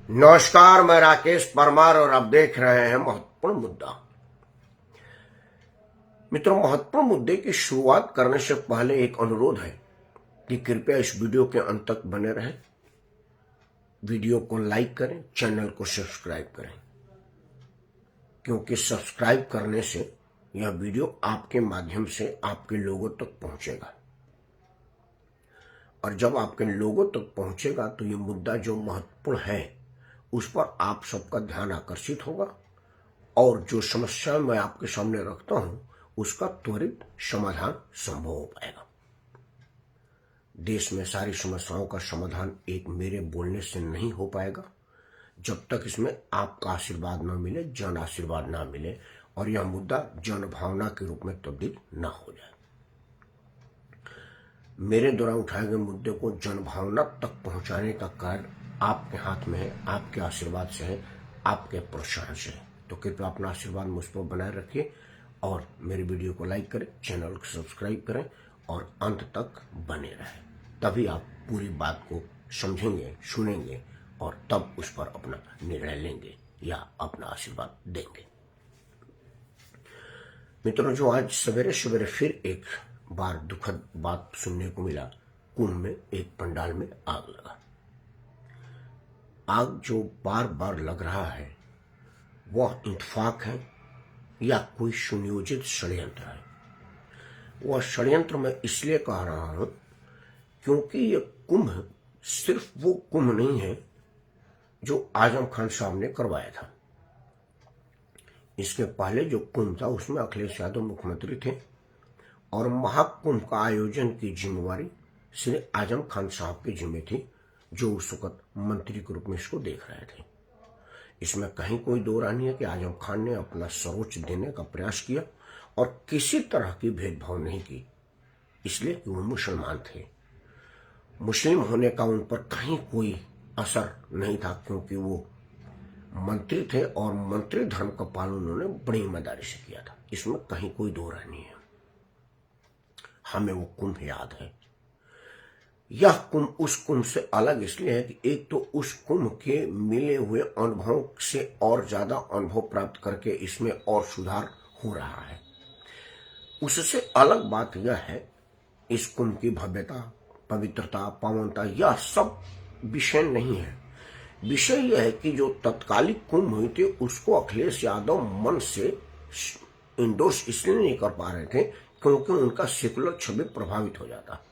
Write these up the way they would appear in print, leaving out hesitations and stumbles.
नमस्कार, मैं राकेश परमार और आप देख रहे हैं महत्वपूर्ण मुद्दा। मित्रों, महत्वपूर्ण मुद्दे की शुरुआत करने से पहले एक अनुरोध है कि कृपया इस वीडियो के अंत तक बने रहें। वीडियो को लाइक करें, चैनल को सब्सक्राइब करें, क्योंकि सब्सक्राइब करने से यह वीडियो आपके माध्यम से आपके लोगों तक पहुंचेगा, और जब आपके लोगों तक पहुंचेगा तो ये मुद्दा जो महत्वपूर्ण है उस पर आप सबका ध्यान आकर्षित होगा, और जो समस्या मैं आपके सामने रखता हूं उसका त्वरित समाधान संभव हो पाएगा। देश में सारी समस्याओं का समाधान एक मेरे बोलने से नहीं हो पाएगा जब तक इसमें आपका आशीर्वाद न मिले, जन आशीर्वाद ना मिले, और यह मुद्दा जन भावना के रूप में तब्दील ना हो जाए। मेरे द्वारा उठाए गए मुद्दे को जन भावना तक पहुंचाने का कार्य आपके हाथ में है, आपके आशीर्वाद से है, आपके प्रोत्साहन से है। तो कृपया अपना आशीर्वाद मुझ पर बनाए रखिए और मेरी वीडियो को लाइक करें, चैनल को सब्सक्राइब करें और अंत तक बने रहें। तभी आप पूरी बात को समझेंगे, सुनेंगे और तब उस पर अपना निर्णय लेंगे या अपना आशीर्वाद देंगे। मित्रों, जो आज सवेरे सवेरे फिर एक बार दुखद बात सुनने को मिला, कुंभ में एक पंडाल में आग लगा। आग जो बार बार लग रहा है वह इत्तेफाक है या कोई सुनियोजित षड्यंत्र है। वह षड्यंत्र मैं इसलिए कह रहा हूं क्योंकि यह कुंभ सिर्फ वो कुंभ नहीं है जो आजम खान साहब ने करवाया था। इसके पहले जो कुंभ था उसमें अखिलेश यादव मुख्यमंत्री थे और महाकुंभ का आयोजन की जिम्मेवारी श्री आजम खान साहब की जिम्मे थी, जो उस वक्त मंत्री के रूप में इसको देख रहे थे। इसमें कहीं कोई दो राय नहीं है कि आजम खान ने अपना सर्वोच्च देने का प्रयास किया और किसी तरह की भेदभाव नहीं की, इसलिए कि वो मुसलमान थे। मुस्लिम होने का उन पर कहीं कोई असर नहीं था, क्योंकि वो मंत्री थे और मंत्री धर्म का पालन उन्होंने बड़ी ईमानदारी से किया था। इसमें कहीं कोई दो राय नहीं है। हमें वो कुंभ याद है। यह कुंभ उस कुंभ से अलग इसलिए है कि एक तो उस कुंभ के मिले हुए अनुभव से और ज्यादा अनुभव प्राप्त करके इसमें और सुधार हो रहा है। उससे अलग बात यह है, इस कुंभ की भव्यता, पवित्रता, पावनता, यह सब विषय नहीं है। विषय यह है कि जो तत्कालिक कुंभ हुई थी उसको अखिलेश यादव मन से इंडोर्स इसलिए नहीं कर पा रहे थे क्योंकि उनका सेकुलर छवि प्रभावित हो जाता,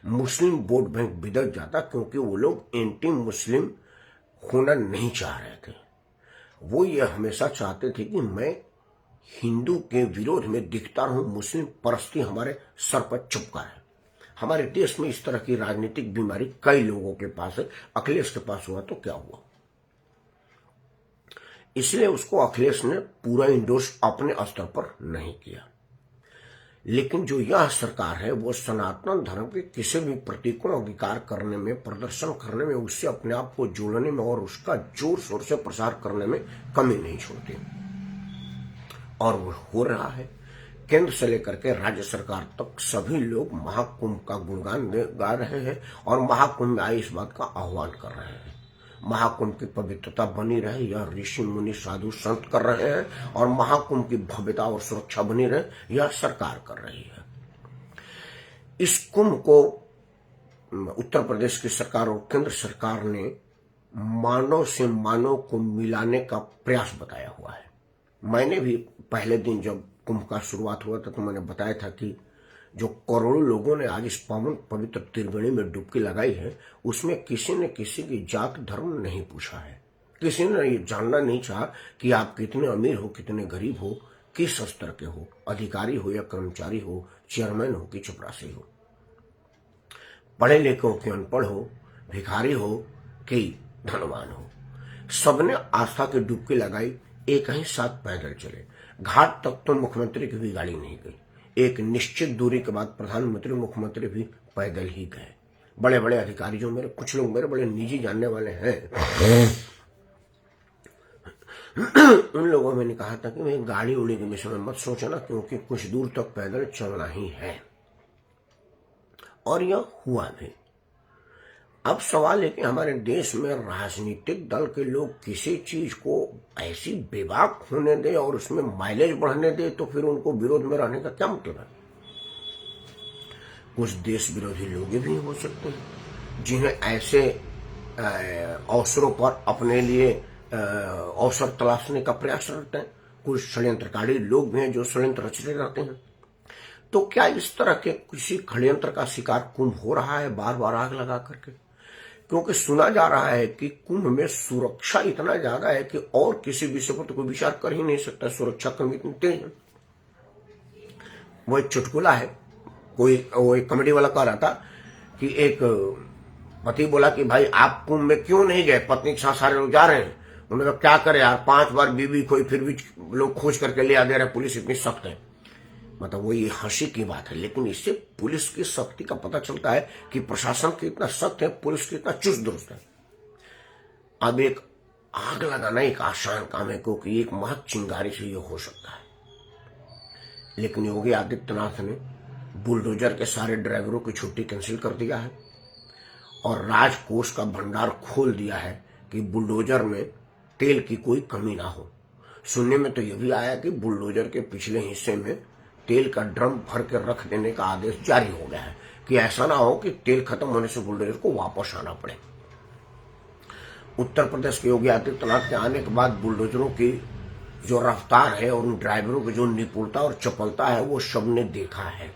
मुस्लिम वोट बैंक बिदक जाता, क्योंकि वो लोग एंटी मुस्लिम होना नहीं चाह रहे थे। वो ये हमेशा चाहते थे कि मैं हिंदू के विरोध में दिखता रहूं, मुस्लिम परस्ती हमारे सर पर चुपका है। हमारे देश में इस तरह की राजनीतिक बीमारी कई लोगों के पास है। अखिलेश के पास हुआ तो क्या हुआ? इसलिए उसको अखिलेश ने पूरा इंडोर्स अपने स्तर पर नहीं किया। लेकिन जो यह सरकार है वो सनातन धर्म के किसी भी प्रतीक को अंगीकार करने में, प्रदर्शन करने में, उससे अपने आप को जोड़ने में और उसका जोर शोर से प्रसार करने में कमी नहीं छोड़ती, और वो हो रहा है। केंद्र से लेकर के राज्य सरकार तक सभी लोग महाकुंभ का गुणगान गा रहे हैं और महाकुंभ में आए इस बात का आह्वान कर रहे हैं। महाकुंभ की पवित्रता बनी रहे यह ऋषि मुनि साधु संत कर रहे हैं, और महाकुंभ की भव्यता और सुरक्षा बनी रहे यह सरकार कर रही है। इस कुंभ को उत्तर प्रदेश की सरकार और केंद्र सरकार ने मानव से मानव को मिलाने का प्रयास बताया हुआ है। मैंने भी पहले दिन जब कुंभ का शुरुआत हुआ था तो मैंने बताया था कि जो करोड़ों लोगों ने आज इस पावन पवित्र त्रिवेणी में डुबकी लगाई है, उसमें किसी ने किसी की जात धर्म नहीं पूछा है। किसी ने ये जानना नहीं चाहा कि आप कितने अमीर हो, कितने गरीब हो, किस स्तर के हो, अधिकारी हो या कर्मचारी हो, चेयरमैन हो कि चपरासी हो, पढ़े लिखे हो कि अनपढ़ हो, भिखारी हो कि धनवान हो। सबने आस्था की डुबकी लगाई, एक ही साथ पैदल चले। घाट तक तो मुख्यमंत्री की भी गाड़ी नहीं गई। एक निश्चित दूरी के बाद प्रधानमंत्री, मुख्यमंत्री भी पैदल ही गए। बड़े बड़े अधिकारी, जो मेरे कुछ लोग मेरे बड़े निजी जानने वाले हैं, उन लोगों ने कहा था कि मैं गाड़ी उड़ी के विषय में मत सोचना, क्योंकि कुछ दूर तक पैदल चलना ही है। और यह हुआ भी। अब सवाल है कि हमारे देश में राजनीतिक दल के लोग किसी चीज को ऐसी बेबाक होने दे और उसमें माइलेज बढ़ने दे, तो फिर उनको विरोध में रहने का क्या मतलब है? कुछ देश विरोधी लोग भी हो सकते हैं जिन्हें ऐसे अवसरों पर अपने लिए अवसर तलाशने का प्रयास करते हैं। कुछ षड्यंत्रकारी लोग भी हैं जो षड्यंत्र रचते रहते हैं। तो क्या इस तरह के किसी षड्यंत्र का शिकार कुंभ हो रहा है बार बार आग लगा करके? क्योंकि सुना जा रहा है कि कुंभ में सुरक्षा इतना ज्यादा है कि और किसी विषय पर तो कोई विचार कर ही नहीं सकता, सुरक्षा कर्मी इतनी तेज है। वो एक चुटकुला है, वो एक कॉमेडी वाला कह रहा था कि एक पति बोला कि भाई आप कुंभ में क्यों नहीं गए, पत्नी के साथ सारे लोग जा रहे हैं। उन्होंने कहा क्या करे यार, 5 बार बीवी खोई फिर भी लोग खोज करके ले आ दे रहे, पुलिस इतनी सख्त है। मतलब वो ये हंसी की बात है, लेकिन इससे पुलिस की सख्ती का पता चलता है कि प्रशासन कितना सख्त है, पुलिस कितना चुस्त दुरुस्त है। अब एक आग लगाना एक आसान काम है, क्योंकि एक महज चिंगारी से ये हो सकता है। लेकिन योगी आदित्यनाथ ने बुलडोजर के सारे ड्राइवरों की छुट्टी कैंसिल कर दिया है और राजकोष का भंडार खोल दिया है कि बुलडोजर में तेल की कोई कमी ना हो। सुनने में तो यह भी आया कि बुलडोजर के पिछले हिस्से में तेल का ड्रम भर के रख देने का आदेश जारी हो गया है कि ऐसा ना हो कि तेल खत्म होने से बुलडोजर को वापस आना पड़े। उत्तर प्रदेश के योगी आदित्यनाथ के आने के बाद बुलडोजरों की जो रफ्तार है और उन ड्राइवरों की जो निपुणता और चपलता है वो सबने देखा है।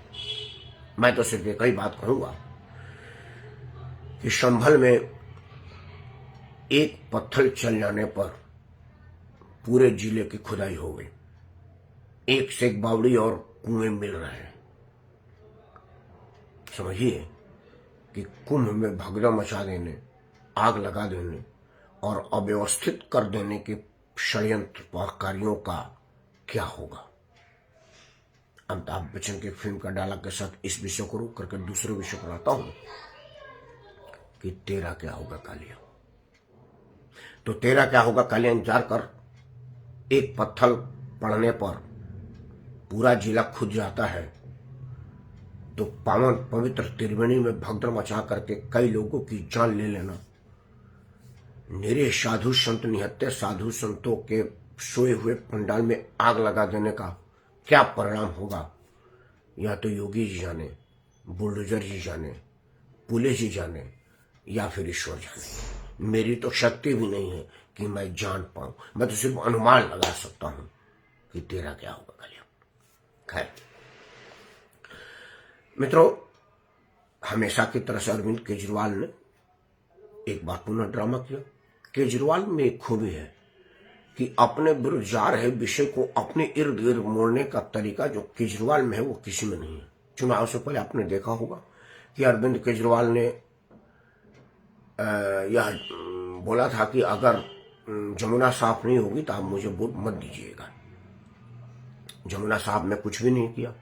मैं तो सिर्फ एक ही बात कहूंगा कि संभल में एक पत्थर चल जाने पर पूरे जिले की खुदाई हो गई। एक से एक बावड़ी और कुएं मिल रहे हैं। समझिए कि कुंभ में भगदड़ मचा देने, आग लगा देने और अव्यवस्थित कर देने के षड्यंत्रकारियों का क्या होगा। अमिताभ बच्चन की फिल्म का डायलॉग के साथ इस विषय को रोक करके दूसरे विषय पर आता हूं कि तेरा क्या होगा कालिया। तो तेरा क्या होगा कालिया इंतजार कर। एक पत्थर पड़ने पर पूरा जिला खुद जाता है, तो पावन पवित्र त्रिवेणी में भगदड़ मचा करके कई लोगों की जान ले लेना, निरीह साधु संत निहत्थे साधु संतों के सोए हुए पंडाल में आग लगा देने का क्या परिणाम होगा, या तो योगी जी जाने, बुलडोजर जी जाने, पुलिस जी जाने, या फिर ईश्वर जाने। मेरी तो शक्ति भी नहीं है कि मैं जान पाऊं। मैं तो सिर्फ अनुमान लगा सकता हूं कि तेरा क्या होगा कल्याण। खैर मित्रों, हमेशा की तरह से अरविंद केजरीवाल ने एक बार पुनः ड्रामा किया। केजरीवाल में एक खूबी है कि अपने विरुद्ध जा रहे विषय को अपने इर्द गिर्द मोड़ने का तरीका जो केजरीवाल में है वो किसी में नहीं है। चुनाव से पहले आपने देखा होगा कि अरविंद केजरीवाल ने यह बोला था कि अगर जमुना साफ नहीं होगी तो आप मुझे वोट मत दीजिएगा। जमुना साहब ने कुछ भी नहीं किया।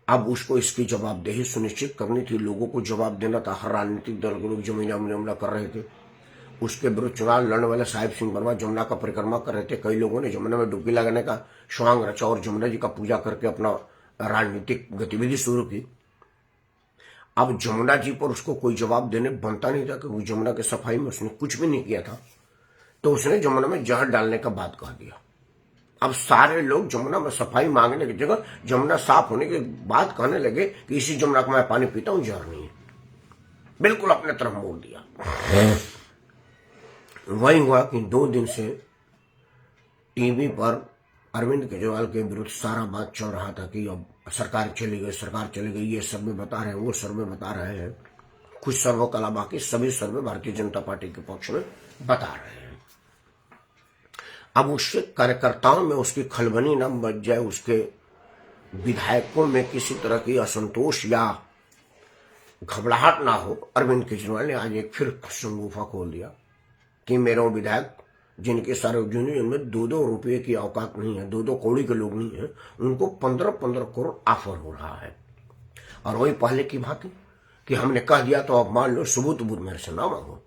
अब उसको इसकी जवाबदेही सुनिश्चित करनी थी, लोगों को जवाब देना था। हर राजनीतिक दल के लोग जमुना कर रहे थे। उसके विरुद्ध चुनाव लड़ने वाले साहिब सिंह वर्मा जमुना का परिक्रमा कर रहे थे। कई लोगों ने जमुना में डुबकी लगाने का स्वांग रचा और जमुना जी का पूजा करके अपना राजनीतिक गतिविधि शुरू की। अब जमुना जी पर उसको कोई जवाब देने बनता नहीं था क्योंकि जमुना की सफाई में उसने कुछ भी नहीं किया था। तो उसने जमुना में जहर डालने का बात कह दिया। अब सारे लोग जमुना में सफाई मांगने की जगह जमुना साफ होने की बात कहने लगे कि इसी जमुना का मैं पानी पीता हूं, जहर नहीं है। बिल्कुल अपने तरफ मोड़ दिया। वही हुआ कि 2 दिन से टीवी पर अरविंद केजरीवाल के विरुद्ध सारा बात चल रहा था कि अब सरकार चली गई, ये सर्वे बता रहे हैं, वो सर्वे बता रहे हैं। कुछ सर्वे के अलावा बाकी सभी सर्वे भारतीय जनता पार्टी के पक्ष में बता रहे हैं। अब उसके कार्यकर्ताओं में उसकी खलबली न बच जाए, उसके विधायकों में किसी तरह की असंतोष या घबराहट ना हो, अरविंद केजरीवाल ने आज एक फिर शंगुफा खोल दिया कि मेरे विधायक जिनके सार्वजनिक में 2-2 रुपये की औकात नहीं है, 2-2 कौड़ी के लोग नहीं है, उनको 15-15 करोड़ ऑफर हो रहा है। और वही पहले की बात कि हमने कह दिया तो अब मान लो, सबूत मेरे से ना मांगो।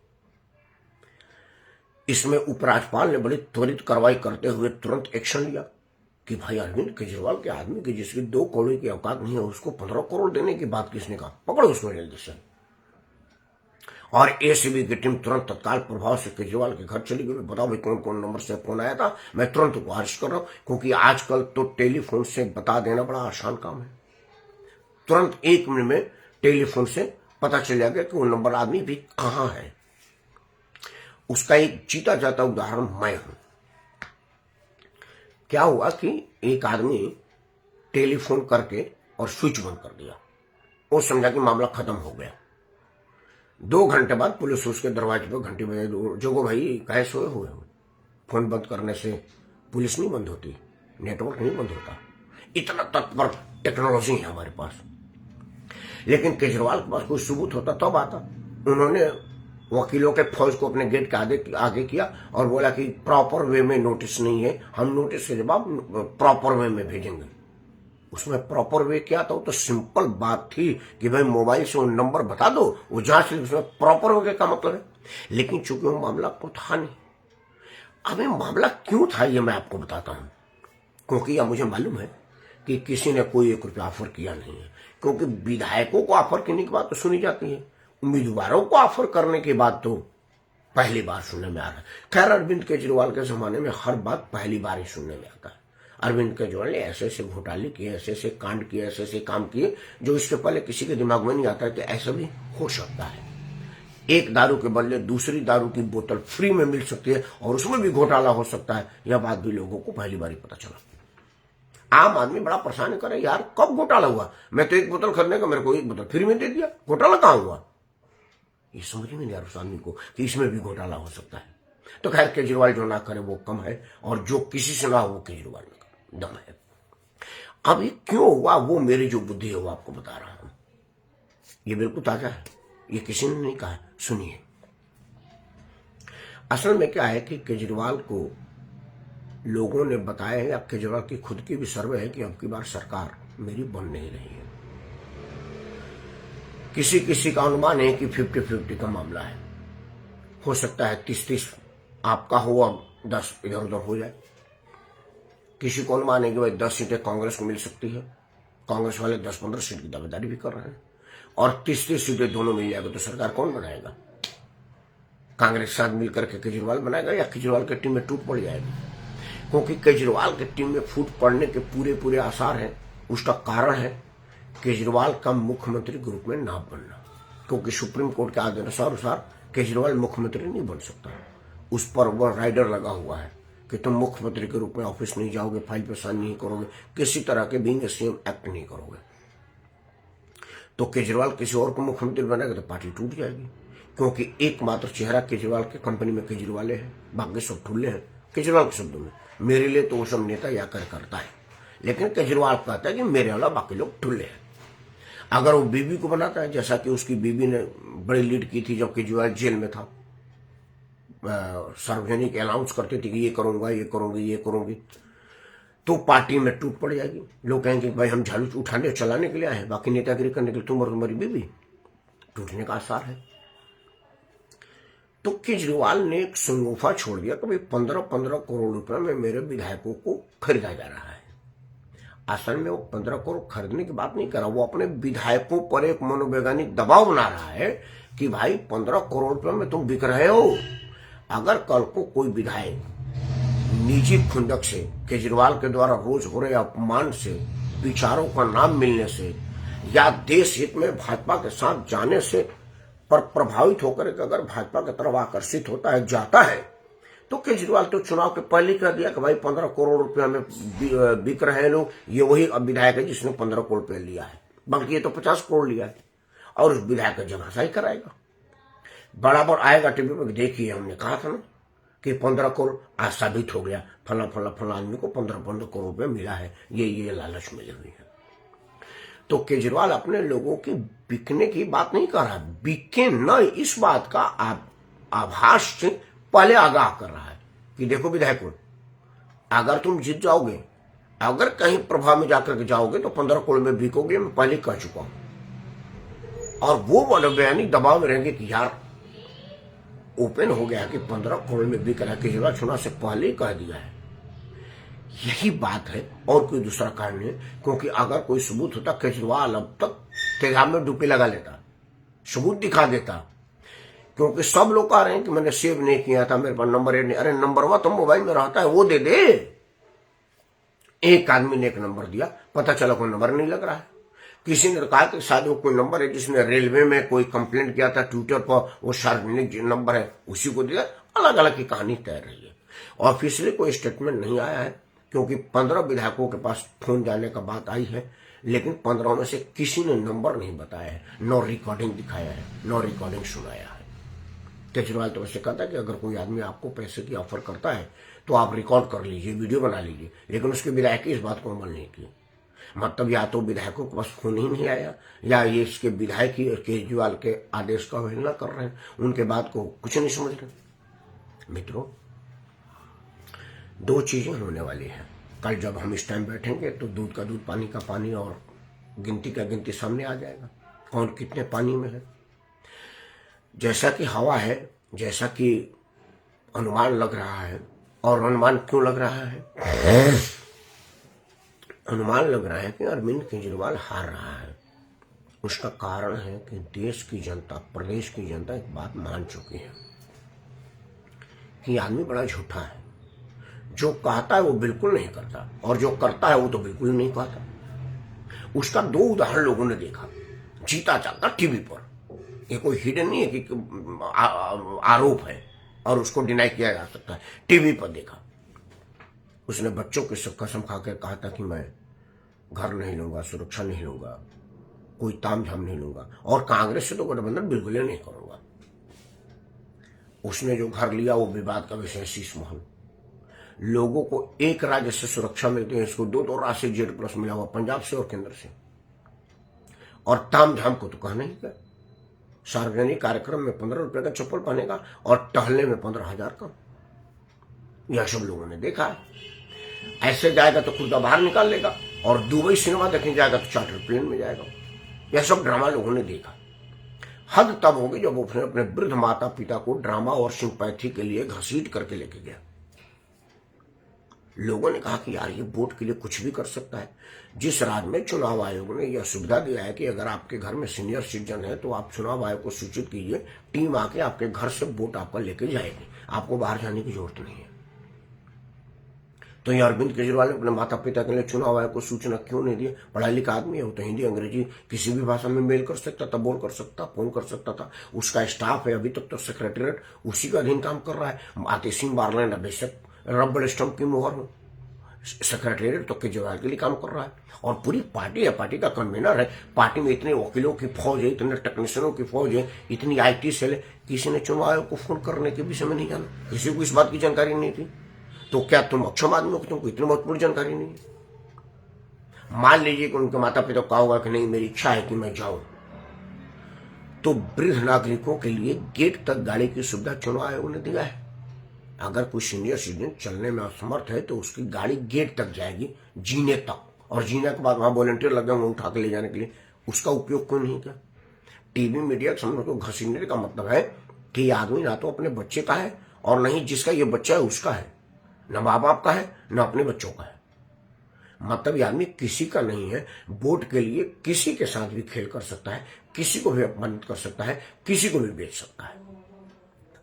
इसमें उपराज्यपाल ने बड़ी त्वरित कार्रवाई करते हुए तुरंत एक्शन लिया कि भाई अरविंद केजरीवाल के आदमी की जिसकी 2 करोड़ की औकात नहीं है उसको 15 करोड़ देने की बात किसने कहा, पकड़ो उसको जल्दी से। और एसीबी की टीम तुरंत तत्काल प्रभाव से केजरीवाल के घर चली गई। बताओ भाई कौन कौन नंबर से फोन आया था, मैं तुरंत उसको अरेस्ट कर रहा हूं, क्योंकि आजकल तो टेलीफोन से बता देना बड़ा आसान काम है। तुरंत 1 मिनट में टेलीफोन से पता चल जाएगा कि वो नंबर आदमी भी कहां है। उसका एक जीता जाता उदाहरण मैं हूं। क्या हुआ कि एक आदमी टेलीफोन करके और स्विच बंद कर दिया। वो समझा कि मामला खत्म हो गया। 2 घंटे बाद पुलिस उसके दरवाजे पर घंटी बजाई, जोगो भाई कहे सोए हुए हो। फोन बंद करने से पुलिस नहीं बंद होती, नेटवर्क नहीं बंद होता। इतना तत्पर टेक्नोलॉजी है हमारे पास। लेकिन केजरीवाल के पास कोई सबूत होता तब आता। उन्होंने वकीलों के फौज को अपने गेट के आगे किया और बोला कि प्रॉपर वे में नोटिस नहीं है, हम नोटिस के जवाब प्रॉपर वे में भेजेंगे। उसमें प्रॉपर वे क्या था? वो तो सिंपल बात थी कि भाई मोबाइल से वो नंबर बता दो, वो जांच ली। उसमें प्रॉपर वे का मतलब है। लेकिन चूंकि वो मामला को था नहीं। अब ये मामला क्यों था ये मैं आपको बताता हूं। क्योंकि यह मुझे मालूम है कि किसी ने कोई 1 रुपया ऑफर किया नहीं है। क्योंकि विधायकों को ऑफर करने की बात तो सुनी जाती है, उम्मीदवारों को ऑफर करने की बात तो पहली बार सुनने में आ रहा है। खैर, अरविंद केजरीवाल के जमाने में हर बात पहली बार ही सुनने में आता है। अरविंद केजरीवाल ने ऐसे ऐसे घोटाले किए, ऐसे ऐसे कांड किए, ऐसे ऐसे काम किए जो इसके पहले किसी के दिमाग में नहीं आता है कि ऐसा भी हो सकता है। एक दारू के बदले दूसरी दारू की बोतल फ्री में मिल सकती है और उसमें भी घोटाला हो सकता है। यह बात भी लोगों को पहली बार ही पता चला। आम आदमी बड़ा परेशान करे, यार कब घोटाला हुआ? मैं तो 1 बोतल खरीदने का, मेरे को 1 बोतल फ्री में दे दिया, घोटाला कहां हुआ? ये समझ में नहीं आ रहा उस आदमी को कि इसमें भी घोटाला हो सकता है। तो खैर, केजरीवाल जो ना करे वो कम है, और जो किसी से ना हो वो केजरीवाल में दम है। अब ये क्यों हुआ, वो मेरी जो बुद्धि है वो आपको बता रहा हूं। ये बिल्कुल ताजा है, ये किसी ने नहीं कहा, सुनिए। असल में क्या है कि केजरीवाल को लोगों ने बताया है, अब केजरीवाल की खुद की भी सर्वे है कि अब की बार सरकार मेरी बन नहीं रही है। किसी किसी का अनुमान है कि 50-50 का मामला है। हो सकता है 30-30 आपका हो और 10 इधर उधर हो जाए। किसी को अनुमान है कि भाई 10 सीटें कांग्रेस को मिल सकती है, कांग्रेस वाले 10-15 सीट की दावेदारी भी कर रहे हैं, और 30-30 सीटें दोनों मिल जाएगा तो सरकार कौन बनाएगा? कांग्रेस के साथ मिलकर के केजरीवाल बनाएगा या केजरीवाल की टीम में टूट पड़ जाएगी? क्योंकि केजरीवाल की टीम में फूट पड़ने के पूरे आसार हैं। उसका कारण है केजरीवाल का मुख्यमंत्री के रूप में ना बनना। क्योंकि सुप्रीम कोर्ट के आदेश अनुसार केजरीवाल मुख्यमंत्री नहीं बन सकता। उस पर वह राइडर लगा हुआ है कि तुम मुख्यमंत्री के रूप में ऑफिस नहीं जाओगे, फाइल पर साइन नहीं करोगे, किसी तरह के बीइंग सीएम एक्ट नहीं करोगे। तो केजरीवाल किसी और को मुख्यमंत्री बनाएगा तो पार्टी टूट जाएगी। क्योंकि एकमात्र चेहरा केजरीवाल के कंपनी में केजरीवाल है, बाकी सब ठुल्ले हैं। केजरीवाल के शब्दों में, मेरे लिए तो वो सब नेता या करता है, लेकिन केजरीवाल कहता है कि मेरे वाला बाकी लोग ठुल्ले हैं। अगर वो बीबी को बनाता है, जैसा कि उसकी बीबी ने बड़ी लीड की थी जब केजरीवाल जेल में था, सार्वजनिक अनाउंस करती थी कि ये करूंगा, ये करूंगी, ये करूंगी, तो पार्टी में टूट पड़ जाएगी। लोग कहेंगे भाई हम झाड़ू उठाने चलाने के लिए आए हैं, बाकी नेतागिरी करने के लिए तुम और तुम्हारी बीबी। टूटने का आसार है। तो केजरीवाल ने एक संगोफा छोड़ दिया कि भाई 15-15 करोड़ रुपए में मेरे विधायकों को खरीदा जा रहा है। असल में वो 15 करोड़ खरीदने की बात नहीं कर रहा, वो अपने विधायकों पर एक मनोवैज्ञानिक दबाव बना रहा है कि भाई 15 करोड़ रुपए में तुम बिक रहे हो। अगर कल को कोई विधायक निजी खुंदक से, केजरीवाल के द्वारा रोज हो रहे अपमान से, विचारों का नाम मिलने से, या देश हित में भाजपा के साथ जाने से पर प्रभावित होकर अगर भाजपा की तरफ आकर्षित होता है, जाता है, तो केजरीवाल तो चुनाव के पहले कह दिया कि भाई 15 करोड़ रुपया में बिक रहे हैं लोग। ये वही विधायक है जिसने 15 करोड़ रुपया लिया है, बल्कि ये तो 50 करोड़ लिया है, और उस विधायक का जनाजा ही कराएगा। बराबर आएगा टीवी पर, देखिए हमने कहा था ना कि 15 करोड़, आज साबित हो गया, फला आदमी को 15 करोड़ रुपया मिला है, ये लालच मिली हुई है। तो केजरीवाल अपने लोगों की बिकने की बात नहीं कर रहा, बिके न इस बात का आभास से पहले आगाह कर रहा है कि देखो विधायकों, अगर तुम जीत जाओगे, अगर कहीं प्रभाव में जाकर के जाओगे तो 15 करोड़ में बिकोगे, मैं पहले कह चुका हूं। और वो मनोवैज्ञानिक दबाव में रहेंगे कि यार ओपन हो गया कि 15 करोड़ में बिक रहा है, केजरीवाल चुनाव से पहले ही कह दिया है। यही बात है, और कोई दूसरा कारण नहीं। क्योंकि अगर कोई सबूत होता, केजरीवाल अब तक तेजाब में डुबकी लगा लेता, सबूत दिखा देता क्योंकि सब लोग कह रहे हैं कि मैंने सेव नहीं किया था, मेरे पास नंबर 8 नहीं। अरे नंबर 1 तो मोबाइल में रहता है, वो दे दे। एक आदमी ने एक नंबर दिया, पता चला कोई नंबर नहीं लग रहा है। किसी ने कहा कि शायद वो कोई नंबर है जिसने रेलवे में कोई कंप्लेंट किया था ट्विटर पर, वो सार्वजनिक नंबर है, उसी को दिया। अलग अलग की कहानी तैर रही है। ऑफिशियली कोई स्टेटमेंट नहीं आया है, क्योंकि 15 विधायकों के पास फोन जाने का बात आई है, लेकिन 15 में से किसी ने नंबर नहीं बताया है, नो रिकॉर्डिंग दिखाया है, नो रिकॉर्डिंग सुनाया है। केजरीवाल तो वैसे कहता है कि अगर कोई आदमी आपको पैसे की ऑफर करता है तो आप रिकॉर्ड कर लीजिए, वीडियो बना लीजिए, लेकिन उसके विधायक इस बात को अमल नहीं की। मतलब या तो विधायकों के पास फोन ही नहीं आया, या ये इसके विधायक ही केजरीवाल के आदेश का अवहेलना कर रहे हैं, उनके बात को कुछ नहीं समझ रहे। मित्रों, 2 चीजें होने वाली हैं। कल जब हम इस टाइम बैठेंगे तो दूध का दूध, पानी का पानी, और गिनती का गिनती सामने आ जाएगा, कौन कितने पानी में है। जैसा कि हवा है, जैसा कि अनुमान लग रहा है, और अनुमान क्यों लग रहा है? अनुमान लग रहा है कि अरविंद केजरीवाल हार रहा है। उसका कारण है कि देश की जनता, प्रदेश की जनता एक बात मान चुकी है कि आदमी बड़ा झूठा है। जो कहता है वो बिल्कुल नहीं करता, और जो करता है वो तो बिल्कुल नहीं कहता। उसका 2 उदाहरण लोगों ने देखा, जीता जाता टीवी पर। ये कोई हिडन नहीं है कि आरोप है और उसको डिनाई किया जा सकता है। टीवी पर देखा, उसने बच्चों की कसम खाकर कहा था कि मैं घर नहीं लूंगा, सुरक्षा नहीं लूंगा, कोई तामझाम नहीं लूंगा, और कांग्रेस से तो गठबंधन बिल्कुल ही नहीं करूंगा। उसने जो घर लिया वो विवाद का विषय, शीश महल। लोगों को एक राज्य से सुरक्षा मिलती है, इसको 2 राज्य से Z+ मिला हुआ, पंजाब से और केंद्र से। और तामझाम को तो कहना ही क्या। सार्वजनिक कार्यक्रम में 15 रुपए का चप्पल पहनेगा और टहलने में 15,000 का। यह सब लोगों ने देखा है। ऐसे जाएगा तो खुदा बाहर निकाल लेगा, और दुबई सिनेमा देखने जाएगा तो चार्टर प्लेन में जाएगा। यह सब ड्रामा लोगों ने देखा। हद तब होगी जब उसने अपने वृद्ध माता पिता को ड्रामा और सिंपैथी के लिए घसीट करके लेके गया। लोगों ने कहा कि यार ये वोट के लिए कुछ भी कर सकता है। जिस राज्य में चुनाव आयोग ने यह सुविधा दिया है कि अगर आपके घर में सीनियर सिटीजन है तो आप चुनाव आयोग को सूचित कीजिए, टीम आके आपके घर से वोट आपका लेके जाएगी, आपको बाहर जाने की जरूरत नहीं है। तो ये अरविंद केजरीवाल ने अपने माता पिता के लिए चुनाव आयोग को सूचना क्यों नहीं दी? पढ़ा लिखा आदमी है, वो तो हिंदी अंग्रेजी किसी भी भाषा में मेल कर सकता था, बोल कर सकता, फोन कर सकता था। उसका स्टाफ है, अभी तक तो सेक्रेटरीट उसी का अधीन काम कर रहा है। आते सिंह बारलैंड बेशक रबड़ स्टंप की मोहर हो, सेक्रेटरीट तो केजरीवाल के लिए काम कर रहा है। और पूरी पार्टी है, पार्टी का कन्वीनर है। पार्टी में इतने वकीलों की फौज है, इतने टेक्नीशियनों की फौज है, इतनी IT सेल है। किसी ने चुनाव आयोग को फोन करने के विषय में नहीं जाना, किसी को इस बात की जानकारी नहीं थी। तो क्या तुम अक्षम आदमी हो, तुमको इतनी महत्वपूर्ण जानकारी नहीं है? मान लीजिए कि उनके माता पिता कहा होगा कि नहीं मेरी इच्छा है कि मैं जाऊं, तो वृद्ध नागरिकों के लिए गेट तक गाड़ी की सुविधा चुनाव आयोग ने दिया है। अगर कोई सीनियर सिटीजन चलने में असमर्थ है तो उसकी गाड़ी गेट तक जाएगी, जीने तक, और जीने के बाद वहां वॉलंटियर लगे होंगे उठा के ले जाने के लिए। उसका उपयोग क्यों नहीं किया? टीवी मीडिया सामने को घसीटने का मतलब है कि ये आदमी ना तो अपने बच्चे का है, और नहीं जिसका ये बच्चा है उसका है, न माँ बाप का है न अपने बच्चों का है। मतलब ये आदमी किसी का नहीं है। वोट के लिए किसी के साथ भी खेल कर सकता है, किसी को भी अपमानित कर सकता है, किसी को भी बेच सकता है।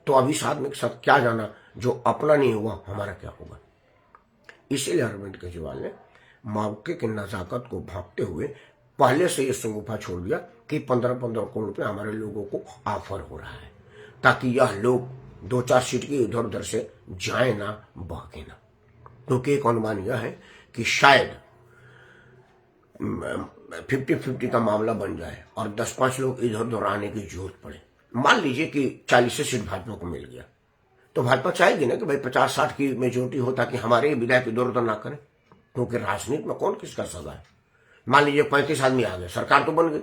तो अभी इस आदमी के साथ क्या जाना, जो अपना नहीं हुआ हमारा क्या होगा? इसीलिए अरविंद केजरीवाल ने मौके की नजाकत को भांपते हुए पहले से ये संगोफा छोड़ दिया कि 15-15 करोड़ रुपए हमारे लोगों को ऑफर हो रहा है, ताकि यह लोग 2-4 सीट की इधर उधर से जाए ना, बहके ना। क्योंकि एक अनुमान यह है कि शायद 50-50 का मामला बन जाए और 10-5 लोग इधर उधर आने की जरूरत पड़े। मान लीजिए कि 40 सीट भाजपा को मिल गया, तो भाजपा चाहेगी ना कि भाई 50-60 की मेजोरिटी हो, ताकि हमारे विधायक इधर उधर ना करें। क्योंकि राजनीति में कौन किसका सगा है? मान लीजिए 35 आदमी आ गए, सरकार तो बन गई,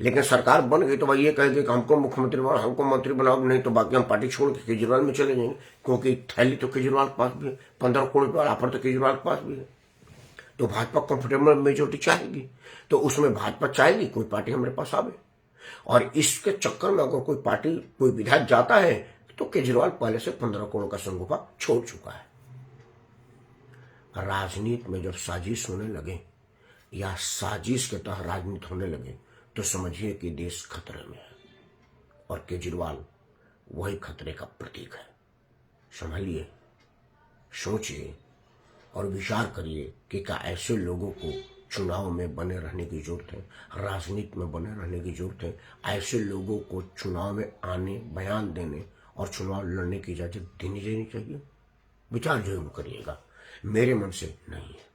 लेकिन सरकार बन गई तो भाई ये कहेगी कि हमको मुख्यमंत्री बनाओ, हमको मंत्री बनाओ, नहीं तो बाकी हम पार्टी छोड़ के केजरीवाल में चले जाएंगे। क्योंकि थैली तो केजरीवाल के पास भी है, 15 करोड़ रुपये ऑफर तो केजरीवाल के पास भी है। तो भाजपा कंफर्टेबल मेजोरिटी चाहेगी, तो उसमें भाजपा चाहेगी कोई पार्टी हमारे पास आवे। और इसके चक्कर में अगर कोई पार्टी, कोई विधायक जाता है तो केजरीवाल पहले से 15 करोड़ का संगोपा छोड़ चुका है। राजनीति में जब साजिश होने लगे या साजिश के तहत राजनीति होने लगे तो समझिए कि देश खतरे में है। और केजरीवाल वही खतरे का प्रतीक है। संभालिए, सोचिए और विचार करिए कि क्या ऐसे लोगों को चुनाव में बने रहने की जरूरत है, राजनीति में बने रहने की जरूरत है? ऐसे लोगों को चुनाव में आने, बयान देने और चुनाव लड़ने की इजाजत देनी चाहिए? विचार जरूर करिएगा, मेरे मन से नहीं है।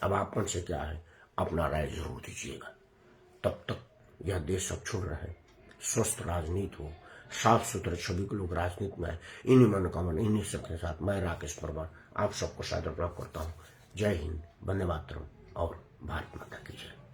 अब आप मन से क्या है, अपना राय जरूर दीजिएगा। तब तक यह देश अक्षुण रहे, स्वस्थ राजनीति हो, साफ सुथरे सभी लोग राजनीति में आए। इन्हीं मनोकामना, इन्हीं सबके साथ मैं राकेश परमार आप सबको सादर प्रणाम करता हूँ। जय हिंद, वंदे मातरम और भारत माता की जय।